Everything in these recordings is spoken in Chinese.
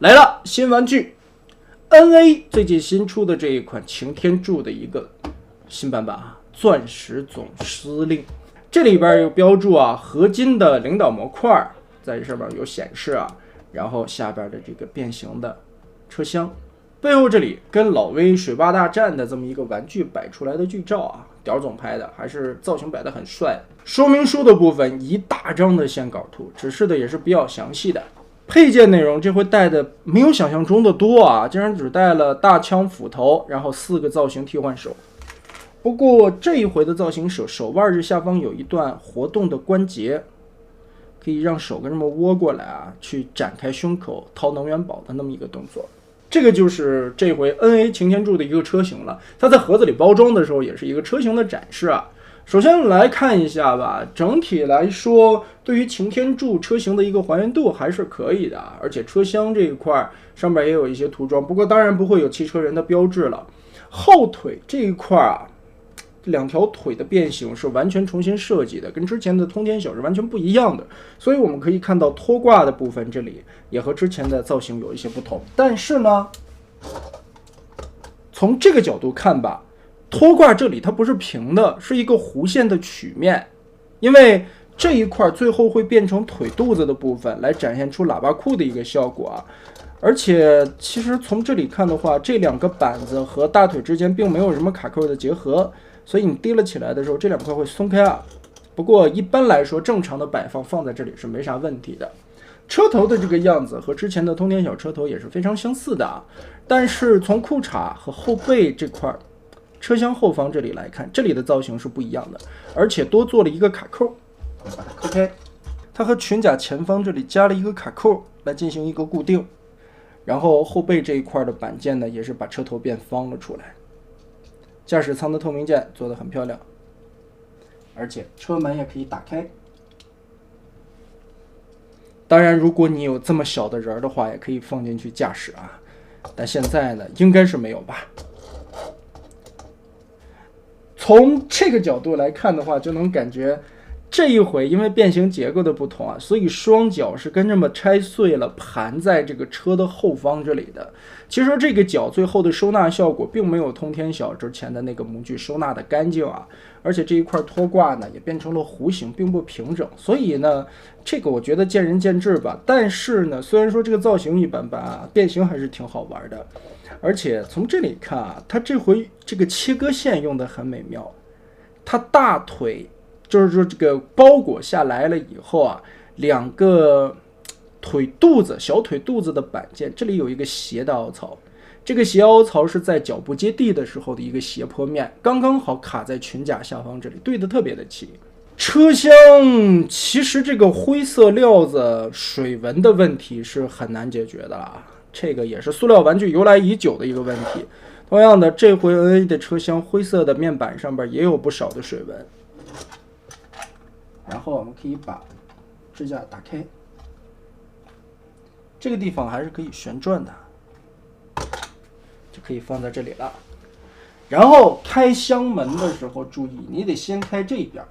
来了，新玩具 NA 最近新出的这一款擎天柱的一个新版本啊，钻石总司令。这里边有标注啊，合金的领导模块在上面有显示啊，然后下边的这个变形的车厢，背后这里跟老威水坝大战的这么一个玩具摆出来的剧照啊，屌总拍的，还是造型摆的很帅。说明书的部分一大张的线稿图，指示的也是比较详细的。配件内容这回带的没有想象中的多啊，竟然只带了大枪、斧头，然后4个造型替换手。不过这一回的造型手腕这下方有一段活动的关节，可以让手跟这么窝过来啊，去展开胸口掏能源宝的那么一个动作。这个就是这回 NA 擎天柱的一个车型了。它在盒子里包装的时候也是一个车型的展示啊。首先来看一下吧，整体来说，对于擎天柱车型的一个还原度还是可以的，而且车厢这一块上面也有一些涂装，不过当然不会有汽车人的标志了。后腿这一块啊，两条腿的变形是完全重新设计的，跟之前的通天晓是完全不一样的，所以我们可以看到拖挂的部分这里也和之前的造型有一些不同。但是呢，从这个角度看吧，拖挂这里它不是平的，是一个弧线的曲面，因为这一块最后会变成腿肚子的部分，来展现出喇叭裤的一个效果啊。而且其实从这里看的话，这两个板子和大腿之间并没有什么卡扣的结合，所以你提了起来的时候，这两块会松开啊。不过一般来说，正常的摆放在这里是没啥问题的。车头的这个样子和之前的通天晓车头也是非常相似的啊，但是从裤衩和后背这块车厢后方这里来看，这里的造型是不一样的，而且多做了一个卡扣，把它抠开。它和裙甲前方这里加了一个卡扣来进行一个固定，然后后背这一块的板件呢，也是把车头变方了出来。驾驶舱的透明件做得很漂亮，而且车门也可以打开。当然，如果你有这么小的人的话，也可以放进去驾驶啊。但现在呢，应该是没有吧。从这个角度来看的话，就能感觉这一回因为变形结构的不同啊，所以双脚是跟这么拆碎了，盘在这个车的后方这里的。其实这个脚最后的收纳效果并没有通天晓之前的那个模具收纳的干净啊，而且这一块拖挂呢也变成了弧形，并不平整。所以呢，这个我觉得见仁见智吧。但是呢，虽然说这个造型一般般啊，变形还是挺好玩的。而且从这里看啊，它这回这个切割线用的很美妙。它大腿就是说这个包裹下来了以后啊，两个腿肚子小腿肚子的板件这里有一个斜的凹槽，这个斜凹槽是在脚部接地的时候的一个斜坡面，刚刚好卡在裙甲下方这里，对的特别的齐。车厢其实这个灰色料子水纹的问题是很难解决的啦，这个也是塑料玩具由来已久的一个问题。同样的，这回 NA 的车厢灰色的面板上边也有不少的水纹。然后我们可以把支架打开，这个地方还是可以旋转的，就可以放在这里了。然后开箱门的时候注意，你得先开这边，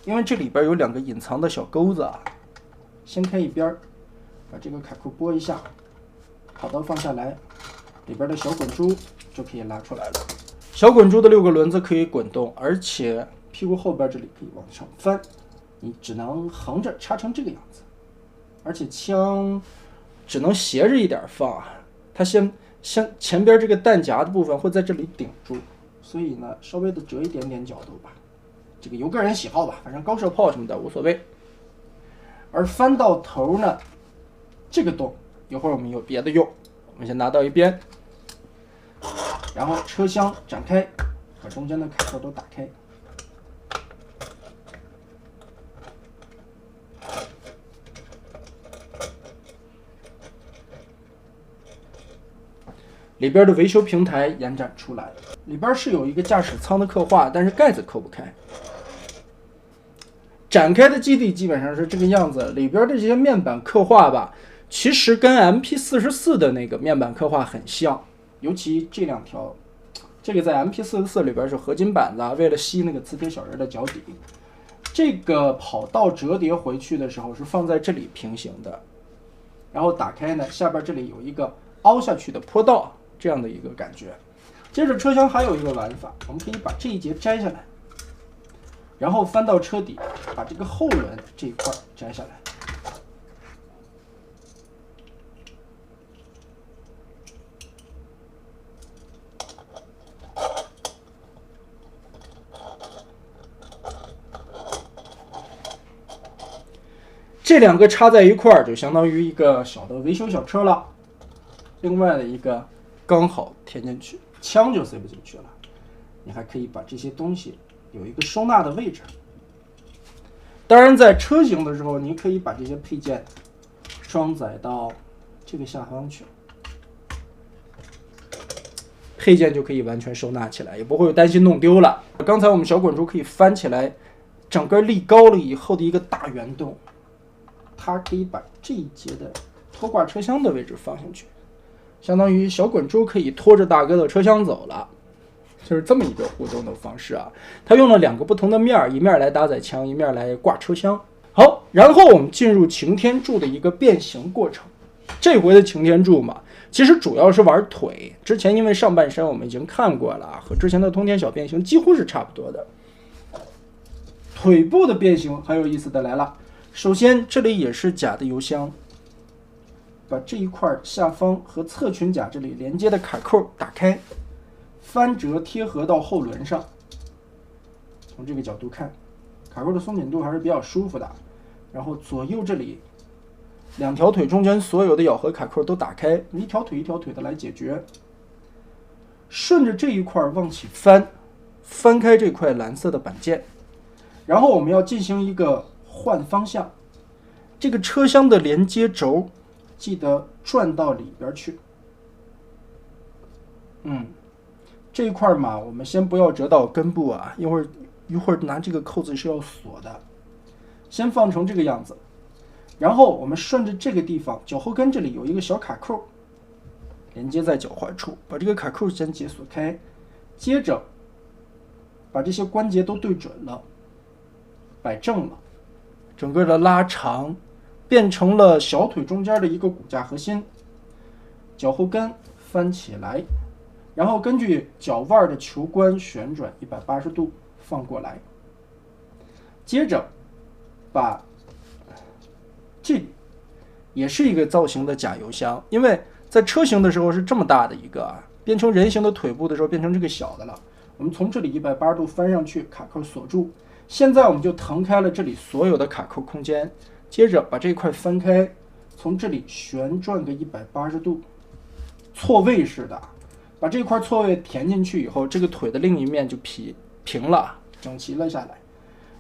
因为这里边有2个隐藏的小钩子啊。先开一边，把这个卡扣拨一下，跑道放下来，里边的小滚珠就可以拉出来了。小滚珠的6个轮子可以滚动，而且屁股后边这里可以往上翻，你只能横着插成这个样子，而且枪只能斜着一点放啊，它先前边这个弹夹的部分会在这里顶住，所以呢稍微的折一点点角度吧，这个由个人喜好吧，反正高射炮什么的无所谓。而翻到头呢，这个洞一会儿我们有别的用，我们先拿到一边，然后车厢展开，把中间的卡扣都打开。里边的维修平台延展出来，里边是有一个驾驶舱的刻画，但是盖子扣不开。展开的基地基本上是这个样子，里边的这些面板刻画吧，其实跟 MP44 的那个面板刻画很像，尤其这2条，这个在 MP44 里边是合金板子，为了吸那个磁铁小人的脚底。这个跑道折叠回去的时候是放在这里平行的，然后打开呢，下边这里有一个凹下去的坡道，这样的一个感觉。接着车厢还有一个玩法，我们可以把这一节摘下来，然后翻到车底，把这个后轮这一块摘下来。这两个插在一块儿，就相当于一个小的维修小车了。另外的一个刚好填进去，枪就塞不进去了。你还可以把这些东西有一个收纳的位置。当然，在车型的时候，你可以把这些配件装载到这个下方去，配件就可以完全收纳起来，也不会担心弄丢了。刚才我们小滚珠可以翻起来，整个立高了以后的一个大圆洞。它可以把这一节的拖挂车厢的位置放进去，相当于小滚珠可以拖着大哥的车厢走了，就是这么一个互动的方式啊。它用了两个不同的面，一面来搭载枪，一面来挂车厢。好，然后我们进入擎天柱的一个变形过程。这回的擎天柱嘛，其实主要是玩腿。之前因为上半身我们已经看过了，和之前的通天小变形几乎是差不多的。腿部的变形很有意思的来了。首先，这里也是假的油箱，把这一块下方和侧裙甲这里连接的卡扣打开，翻折贴合到后轮上。从这个角度看，卡扣的松紧度还是比较舒服的。然后左右这里两条腿中间所有的咬合卡扣都打开，一条腿一条腿的来解决。顺着这一块往起翻，翻开这块蓝色的板件，然后我们要进行一个换方向，这个车厢的连接轴记得转到里边去。这一块嘛，我们先不要折到根部啊，一会儿拿这个扣子是要锁的，先放成这个样子。然后我们顺着这个地方，脚后跟这里有一个小卡扣，连接在脚踝处，把这个卡扣先解锁开，接着把这些关节都对准了，摆正了。整个的拉长，变成了小腿中间的一个骨架核心，脚后跟翻起来，然后根据脚腕的球关旋转180度放过来，接着把这里也是一个造型的假油箱，因为在车型的时候是这么大的一个变成人形的腿部的时候变成这个小的了。我们从这里180度翻上去，卡扣锁住。现在我们就腾开了这里所有的卡扣空间，接着把这块翻开，从这里旋转个180度，错位式的，把这块错位填进去以后，这个腿的另一面就平了，整齐了下来。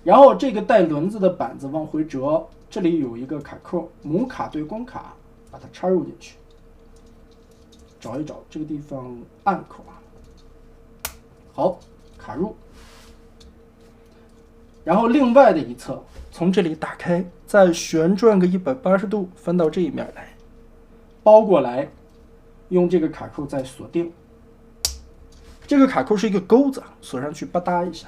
然后这个带轮子的板子往回折，这里有一个卡扣，母卡对公卡，把它插入进去，找一找这个地方暗口啊，好，卡入。然后另外的一侧从这里打开，再旋转个180度，翻到这一面来，包过来，用这个卡扣再锁定。这个卡扣是一个钩子，锁上去吧嗒一下。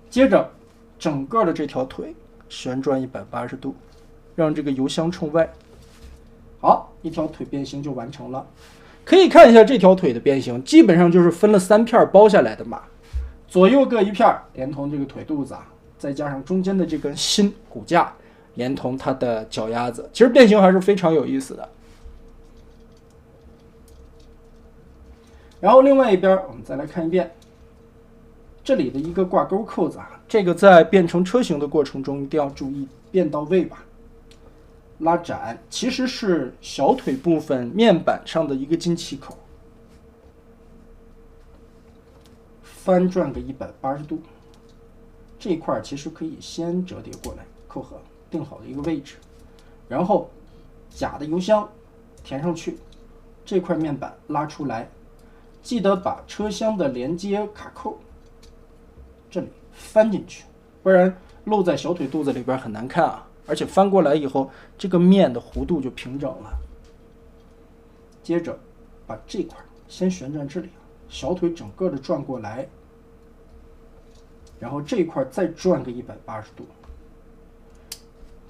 接着整个的这条腿旋转180度，让这个油箱冲外。好，一条腿变形就完成了。可以看一下这条腿的变形，基本上就是分了3片包下来的嘛。左右各一片，连同这个腿肚子再加上中间的这根新骨架，连同它的脚丫子，其实变形还是非常有意思的。然后另外一边我们再来看一遍，这里的一个挂钩扣子这个在变成车型的过程中一定要注意变到位吧。拉展其实是小腿部分面板上的一个进气口，翻转个180度，这一块其实可以先折叠过来，扣合定好的一个位置，然后假的油箱填上去，这块面板拉出来，记得把车厢的连接卡扣这里翻进去，不然露在小腿肚子里边很难看啊。而且翻过来以后，这个面的弧度就平整了。接着把这块先旋转这里，小腿整个的转过来，然后这一块再转个180度，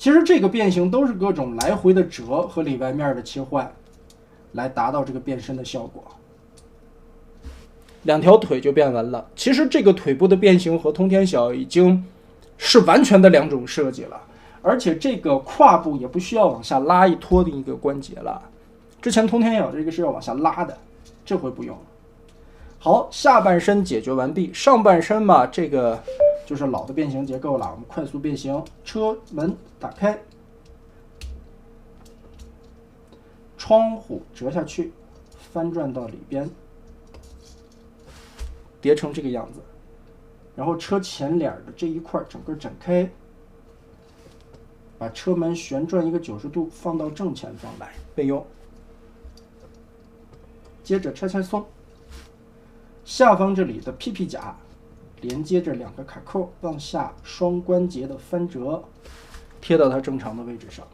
其实这个变形都是各种来回的折和里外面的切换，来达到这个变身的效果。2条腿就变完了。其实这个腿部的变形和通天晓已经是完全的2种设计了，而且这个胯部也不需要往下拉一拖的一个关节了。之前通天晓这个是要往下拉的，这回不用了。好，下半身解决完毕，上半身嘛，这个就是老的变形结构了。我们快速变形，车门打开，窗户折下去，翻转到里边，叠成这个样子。然后车前脸的这一块整个展开，把车门旋转一个90度，放到正前方来备用。接着拆开松，下方这里的屁屁甲连接着2个卡扣，往下双关节的翻折，贴到它正常的位置上。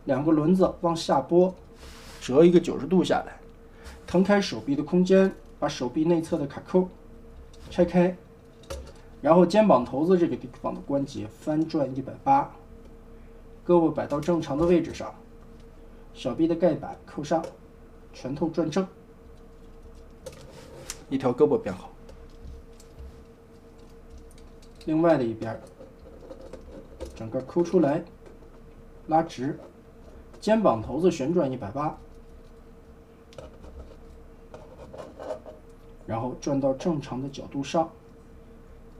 2个轮子往下拨，折一个90度下来，腾开手臂的空间，把手臂内侧的卡扣拆开，然后肩膀头子这个地方的关节翻转180，胳膊摆到正常的位置上，小臂的盖板扣上，拳头转正，一条胳膊变好。另外的一边整个抠出来，拉直，肩膀头子旋转180，然后转到正常的角度上，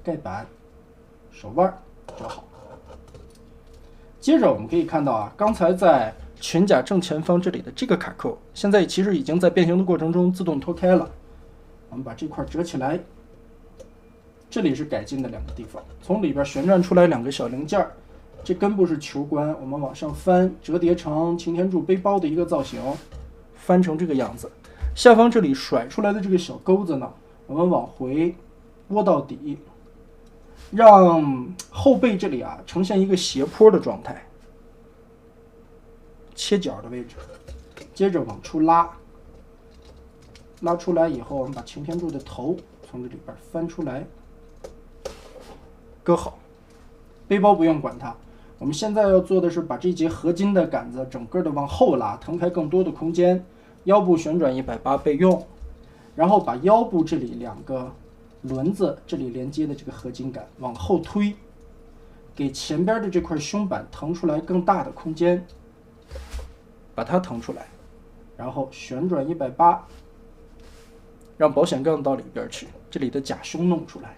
盖板手腕折好。接着我们可以看到啊，刚才在裙甲正前方这里的这个卡扣，现在其实已经在变形的过程中自动脱开了。我们把这块折起来，这里是改进的2个地方，从里边旋转出来2个小零件，这根部是球关，我们往上翻，折叠成擎天柱背包的一个造型，翻成这个样子。下方这里甩出来的这个小钩子呢，我们往回拨到底，让后背这里啊呈现一个斜坡的状态，切角的位置。接着往出拉，拉出来以后，我们把擎天柱的头从这里边翻出来，搁好。背包不用管它，我们现在要做的是把这节合金的杆子整个的往后拉，腾开更多的空间。腰部旋转180备用，然后把腰部这里2个轮子这里连接的这个合金杆往后推，给前边的这块胸板腾出来更大的空间，把它腾出来，然后旋转180，让保险杠到里边去，这里的假胸弄出来。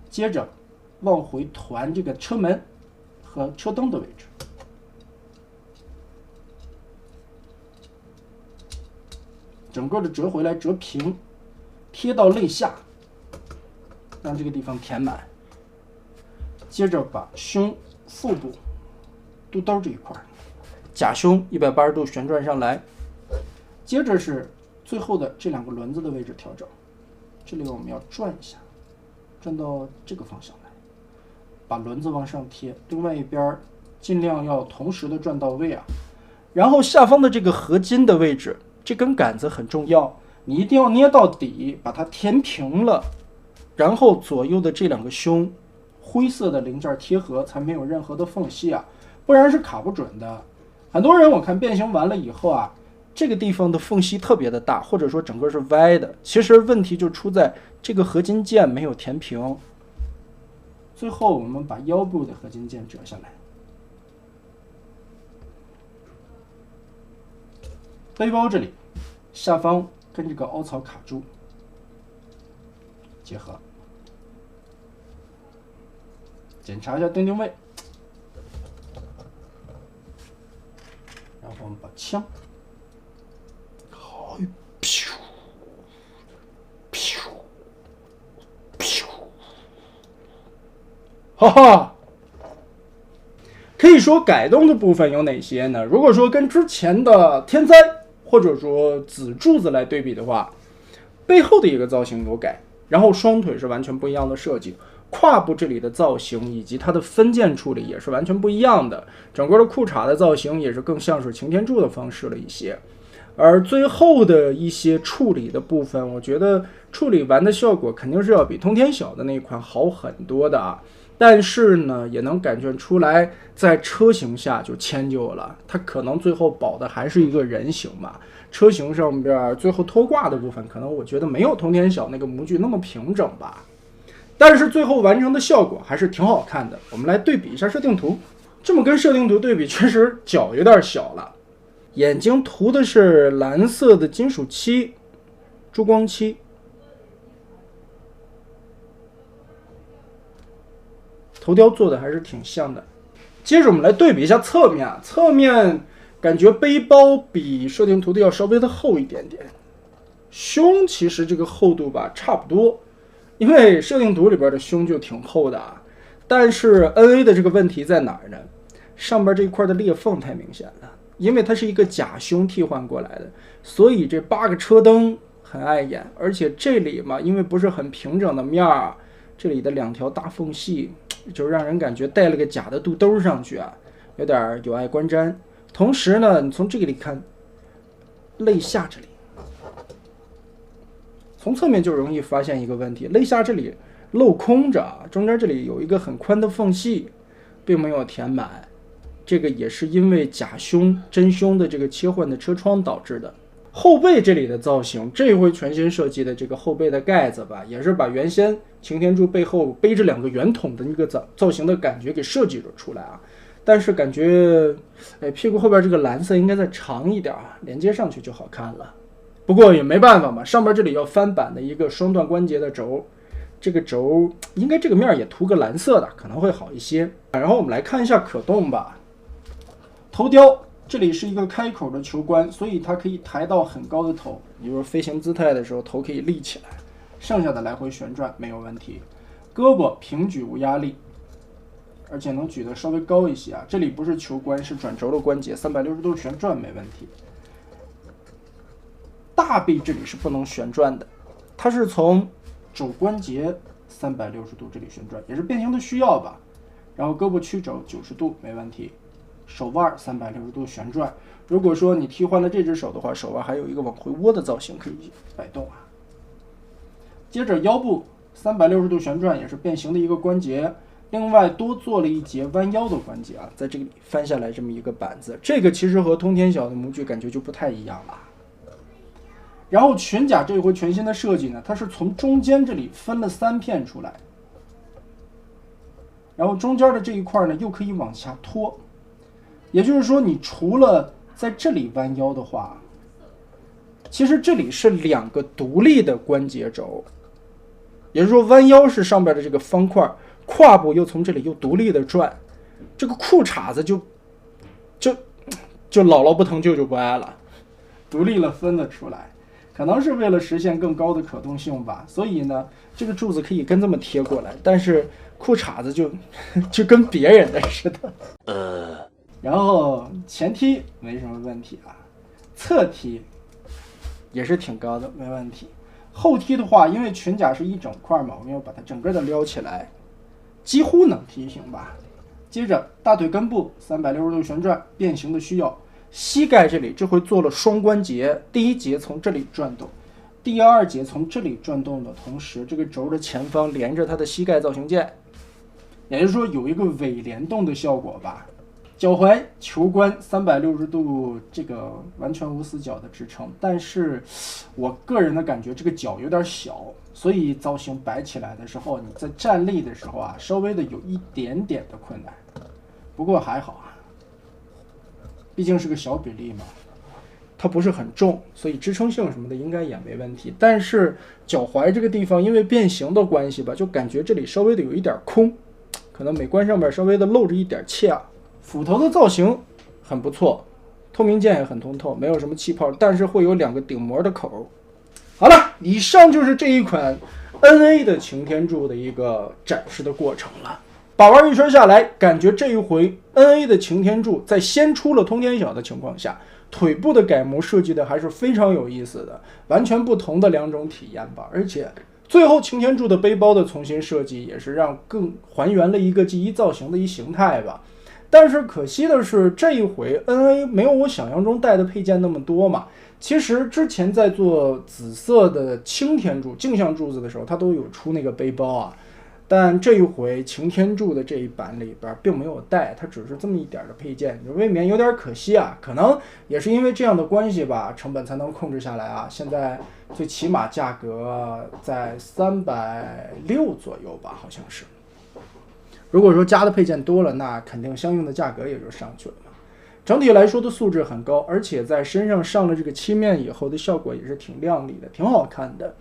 接着往回团这个车门和车灯的位置，整个的折回来，折平，贴到肋下，让这个地方填满。接着把胸、腹部、肚兜这一块，假胸180度旋转上来。接着是最后的这2个轮子的位置调整，这里我们要转一下，转到这个方向来，把轮子往上贴，另外一边尽量要同时的转到位啊。然后下方的这个合金的位置，这根杆子很重要，你一定要捏到底，把它填平了，然后左右的这2个胸灰色的零件贴合，才没有任何的缝隙啊，不然是卡不准的。很多人我看变形完了以后啊，这个地方的缝隙特别的大，或者说整个是歪的，其实问题就出在这个合金件没有填平。最后我们把腰部的合金件折下来，背包这里下方跟这个凹槽卡住，结合，检查一下钉位，然后我们把枪，好，咻，咻，咻，哈哈。可以说改动的部分有哪些呢？如果说跟之前的天灾或者说紫柱子来对比的话，背后的一个造型有改，然后双腿是完全不一样的设计，胯部这里的造型以及它的分件处理也是完全不一样的，整个的裤衩的造型也是更像是擎天柱的方式了一些。而最后的一些处理的部分，我觉得处理完的效果肯定是要比通天晓的那一款好很多的啊。但是呢，也能感觉出来，在车型下就迁就了，它可能最后保的还是一个人形吧。车型上边最后拖挂的部分，可能我觉得没有通天晓那个模具那么平整吧。但是最后完成的效果还是挺好看的。我们来对比一下设定图，这么跟设定图对比，确实脚有点小了。眼睛涂的是蓝色的金属漆，珠光漆。头雕做的还是挺像的。接着我们来对比一下侧面，侧面感觉背包比设定图的要稍微的厚一点点，胸其实这个厚度吧差不多，因为设定图里边的胸就挺厚的啊。但是 NA 的这个问题在哪儿呢？上边这一块的裂缝太明显了，因为它是一个假胸替换过来的，所以这8个车灯很碍眼，而且这里嘛，因为不是很平整的面儿，这里的2条大缝隙就让人感觉带了个假的肚兜上去啊，有点有碍观瞻。同时呢，你从这个里看，肋下这里，从侧面就容易发现一个问题，肋下这里镂空着，中间这里有一个很宽的缝隙，并没有填满。这个也是因为假胸真胸的这个切换的车窗导致的。后背这里的造型，这回全新设计的这个后背的盖子吧，也是把原先擎天柱背后背着2个圆筒的那个造型的感觉给设计了出来啊。但是感觉，屁股后边这个蓝色应该再长一点啊，连接上去就好看了。不过也没办法嘛，上边这里要翻版的一个双段关节的轴，这个轴应该这个面也涂个蓝色的，可能会好一些。然后我们来看一下可动吧。头雕这里是一个开口的球冠，所以它可以抬到很高的头，比如飞行姿态的时候头可以立起来，剩下的来回旋转没有问题。胳膊平举无压力，而且能举得稍微高一些啊。这里不是球冠，是转轴的关节，360度旋转没问题。大臂这里是不能旋转的，它是从肘关节360度这里旋转，也是变形的需要吧。然后胳膊曲肘90度没问题。手腕360度旋转，如果说你替换了这只手的话，手腕还有一个往回窝的造型可以摆动啊。接着腰部360度旋转，也是变形的一个关节，另外多做了一节弯腰的关节啊，在这里翻下来这么一个板子，这个其实和通天晓的模具感觉就不太一样了。然后裙甲这回全新的设计呢，它是从中间这里分了3片出来，然后中间的这一块呢又可以往下拖。也就是说，你除了在这里弯腰的话，其实这里是2个独立的关节轴，也就是说弯腰是上边的这个方块，胯部又从这里又独立的转，这个裤衩子就姥姥不疼舅舅不爱了，独立了分了出来，可能是为了实现更高的可动性吧。所以呢，这个柱子可以跟这么贴过来，但是裤衩子就跟别人的似的。然后前踢没什么问题啊，侧踢也是挺高的，没问题。后踢的话，因为裙甲是一整块嘛，我们要把它整个的撩起来，几乎能踢行吧。接着大腿根部360度旋转，变形的需要。膝盖这里这回做了双关节，第一节从这里转动，第2节从这里转动的同时，这个轴的前方连着它的膝盖造型件，也就是说有一个伪联动的效果吧。脚踝球冠360度，这个完全无死角的支撑，但是我个人的感觉这个脚有点小，所以造型摆起来的时候，你在站立的时候啊，稍微的有一点点的困难。不过还好啊，毕竟是个小比例嘛，它不是很重，所以支撑性什么的应该也没问题。但是脚踝这个地方因为变形的关系吧，就感觉这里稍微的有一点空，可能美观上面稍微的露着一点怯啊。斧头的造型很不错，透明件也很通透，没有什么气泡，但是会有2个顶膜的口。好了，以上就是这一款 NA 的擎天柱的一个展示的过程了。把玩一圈下来，感觉这一回 NA 的擎天柱在先出了通天晓的情况下，腿部的改模设计的还是非常有意思的，完全不同的2种体验吧。而且最后擎天柱的背包的重新设计，也是让更还原了一个 G1 造型的一形态吧。但是可惜的是，这一回 NA 没有我想象中带的配件那么多嘛。其实之前在做紫色的擎天柱镜像柱子的时候，它都有出那个背包啊。但这一回擎天柱的这一版里边并没有带，它只是这么一点的配件，就未免有点可惜啊。可能也是因为这样的关系吧，成本才能控制下来啊。现在最起码价格在360左右吧，好像是。如果说加的配件多了，那肯定相应的价格也就上去了嘛。整体来说的素质很高，而且在身上上了这个漆面以后的效果也是挺亮丽的，挺好看的。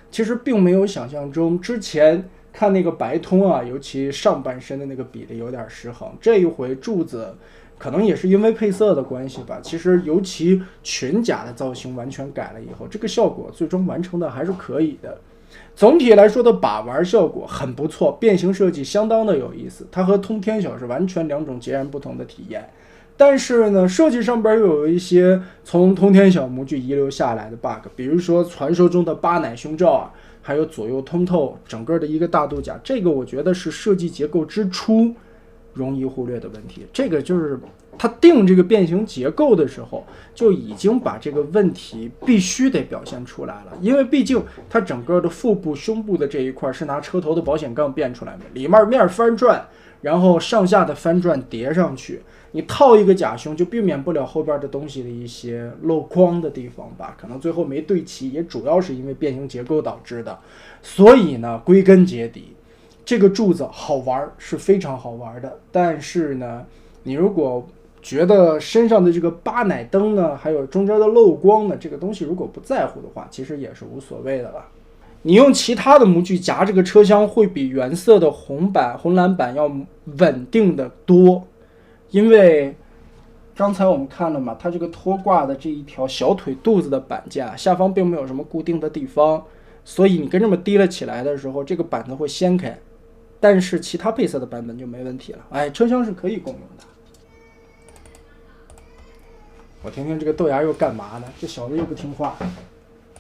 其实并没有想象中之前看那个白通啊，尤其上半身的那个比例有点失衡。这一回柱子可能也是因为配色的关系吧，其实尤其裙甲的造型完全改了以后，这个效果最终完成的还是可以的。总体来说的把玩效果很不错，变形设计相当的有意思，它和通天晓是完全两种截然不同的体验。但是呢，设计上边又有一些从通天晓模具遗留下来的 bug， 比如说传说中的八奶胸罩啊，还有左右通透整个的一个大肚甲，这个我觉得是设计结构之初容易忽略的问题。这个就是他定这个变形结构的时候就已经把这个问题必须得表现出来了，因为毕竟它整个的腹部胸部的这一块是拿车头的保险杠变出来的，里面翻转，然后上下的翻转叠上去，你套一个假胸就避免不了后边的东西的一些漏光的地方吧，可能最后没对齐，也主要是因为变形结构导致的。所以呢，归根结底这个柱子好玩是非常好玩的，但是呢，你如果觉得身上的这个八奶灯呢，还有中间的漏光呢，这个东西如果不在乎的话，其实也是无所谓的了。你用其他的模具夹这个车厢会比原色的红蓝版要稳定的多，因为刚才我们看了嘛，它这个拖挂的这一条小腿肚子的板架下方并没有什么固定的地方，所以你跟这么提了起来的时候，这个板子会掀开。但是其他配色的版本就没问题了，车厢是可以共用的。我听听这个豆芽又干嘛呢？这小子又不听话。